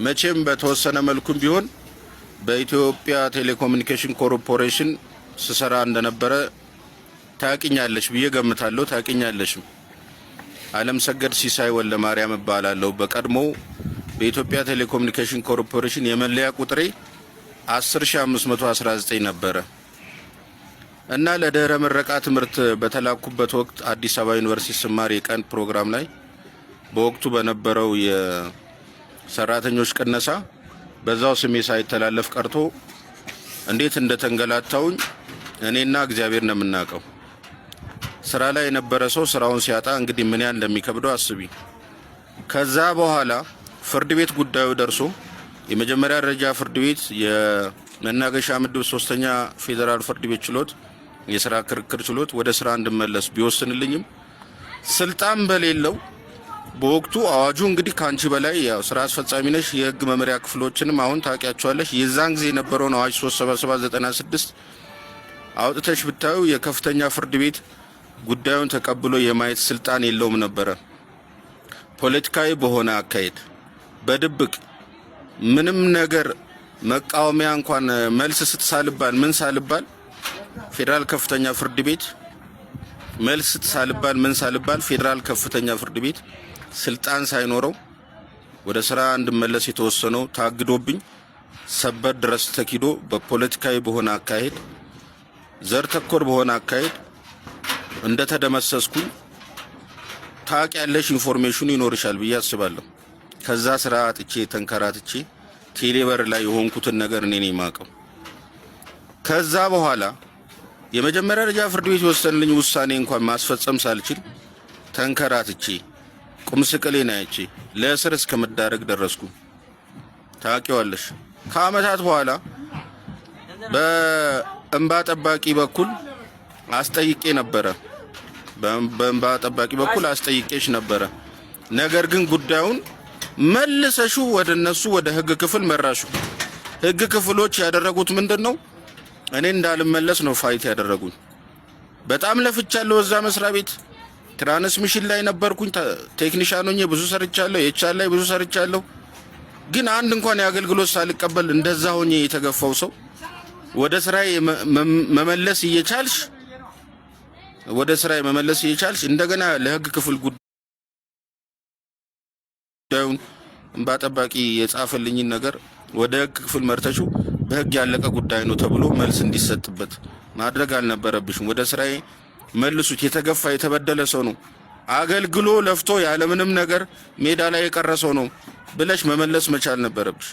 መቼም በተወሰነ መልኩም ቢሆን በኢትዮጵያ ቴሌኮሙኒኬሽን ኮርፖሬሽን ስሰራ እንደነበረ ታቂኛለሽ ብዬ ገምታለሁ። ታቂኛለሽም። ዓለም ሰገድ ሲሳይ ወልደ ማርያም እባላለሁ። በቀድሞ በኢትዮጵያ ቴሌኮሙኒኬሽን ኮርፖሬሽን የመለያ ቁጥሬ 10519 ነበረ እና ለድህረ ምረቃ ትምህርት በተላኩበት ወቅት አዲስ አበባ ዩኒቨርሲቲ ስማር የቀን ፕሮግራም ላይ በወቅቱ በነበረው የሰራተኞች ቅነሳ በዛው ስሜ ሳይተላለፍ ቀርቶ እንዴት እንደተንገላታውኝ እኔና እግዚአብሔር ነው የምናውቀው። ስራ ላይ የነበረ ሰው ስራውን ሲያጣ እንግዲህ ምን ያህል እንደሚከብደው አስቢ። ከዛ በኋላ ፍርድ ቤት ጉዳዩ ደርሶ የመጀመሪያ ደረጃ ፍርድ ቤት የመናገሻ ምድብ 3ኛ ፌዴራል ፍርድ ቤት ችሎት የስራ ክርክር ችሎት ወደ ስራ እንድመለስ ቢወስንልኝም ስልጣን በሌለው በወቅቱ አዋጁ እንግዲህ ካንቺ በላይ ያው ስራ አስፈጻሚ ነሽ፣ የህግ መመሪያ ክፍሎችንም አሁን ታውቂያቸዋለሽ። የዛን ጊዜ የነበረውን አዋጅ 37796 አውጥተሽ ብታዩ የከፍተኛ ፍርድ ቤት ጉዳዩን ተቀብሎ የማየት ስልጣን የለውም ነበረ። ፖለቲካዊ በሆነ አካሄድ በድብቅ ምንም ነገር መቃወሚያ እንኳን መልስ ስትሳልባል ምን ሳልባል ፌዴራል ከፍተኛ ፍርድ ቤት መልስ ስትሳልባል ምን ሳልባል ፌዴራል ከፍተኛ ፍርድ ቤት ስልጣን ሳይኖረው ወደ ስራ እንድመለስ የተወሰነው ታግዶብኝ ሰበር ድረስ ተኪዶ በፖለቲካዊ በሆነ አካሄድ ዘር ተኮር በሆነ አካሄድ እንደተደመሰስኩኝ ታውቂያለሽ። ኢንፎርሜሽኑ ይኖርሻል ብዬ አስባለሁ። ከዛ ስራ አጥቼ ተንከራትቼ ቴሌበር ላይ የሆንኩትን ነገር እኔ ነኝ የማውቀው። ከዛ በኋላ የመጀመሪያ ደረጃ ፍርድ ቤት የወሰነልኝ ውሳኔ እንኳን ማስፈጸም ሳልችል ተንከራትቼ ቁም ስቅሌን አይቼ ለእስር እስከመዳረግ ደረስኩ። ታውቂዋለሽ። ከአመታት በኋላ በእንባ ጠባቂ በኩል አስጠይቄ ነበረ። በእንባ ጠባቂ በኩል አስጠይቄሽ ነበረ። ነገር ግን ጉዳዩን መልሰሹ ወደ እነሱ ወደ ህግ ክፍል መራሹ። ህግ ክፍሎች ያደረጉት ምንድነው? እኔ እንዳልመለስ ነው ፋይት ያደረጉኝ። በጣም ለፍቻለሁ። እዛ መስሪያ ቤት ትራንስሚሽን ላይ ነበርኩኝ። ቴክኒሻን ሆኜ ብዙ ሰርቻለሁ። የቻል ላይ ብዙ ሰርቻለሁ። ግን አንድ እንኳን የአገልግሎት ሳልቀበል እንደዛ ሆኜ የተገፋው ሰው ወደ ስራዬ መመለስ እየቻልሽ እንደገና ለህግ ክፍል ጉዳዩን እንባ ጠባቂ የጻፈልኝን ነገር ወደ ህግ ክፍል መርተሹ በህግ ያለቀ ጉዳይ ነው ተብሎ መልስ እንዲሰጥበት ማድረግ አልነበረብሽም። ወደ ስራዬ መልሱት። የተገፋ የተበደለ ሰው ነው፣ አገልግሎ ለፍቶ ያለምንም ነገር ሜዳ ላይ የቀረ ሰው ነው ብለሽ መመለስ መቻል ነበረብሽ።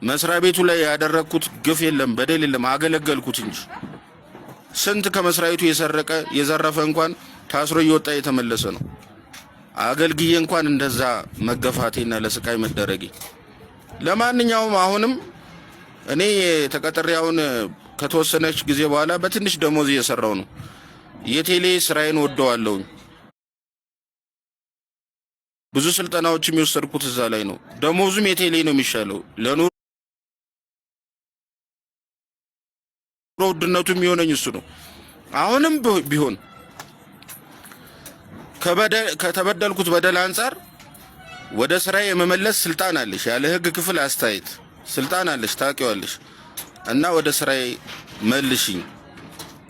መስሪያ ቤቱ ላይ ያደረኩት ግፍ የለም፣ በደል የለም፣ አገለገልኩት እንጂ ስንት ከመስሪያ ቤቱ የሰረቀ የዘረፈ እንኳን ታስሮ እየወጣ የተመለሰ ነው። አገልግዬ እንኳን እንደዛ መገፋቴና ለስቃይ መደረጌ። ለማንኛውም አሁንም እኔ ተቀጥሬውን ከተወሰነች ጊዜ በኋላ በትንሽ ደሞዝ እየሰራው ነው። የቴሌ ስራዬን ወደዋለሁ። ብዙ ስልጠናዎችም የወሰድኩት እዛ ላይ ነው። ደሞዙም የቴሌ ነው የሚሻለው። ለኑሮ ውድነቱ የሚሆነኝ እሱ ነው። አሁንም ቢሆን ከተበደልኩት በደል አንጻር ወደ ስራዬ የመመለስ ስልጣን አለሽ። ያለ ህግ ክፍል አስተያየት ስልጣን አለሽ፣ ታውቂዋለሽ። እና ወደ ስራዬ መልሽኝ፣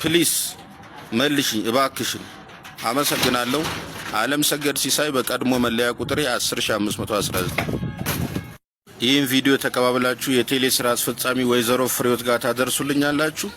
ፕሊስ መልሽኝ እባክሽን። አመሰግናለሁ። ዓለም ሰገድ ሲሳይ በቀድሞ መለያ ቁጥሬ 10519። ይህን ቪዲዮ ተቀባብላችሁ የቴሌ ስራ አስፈጻሚ ወይዘሮ ፍሬዎት ጋር ታደርሱልኛላችሁ።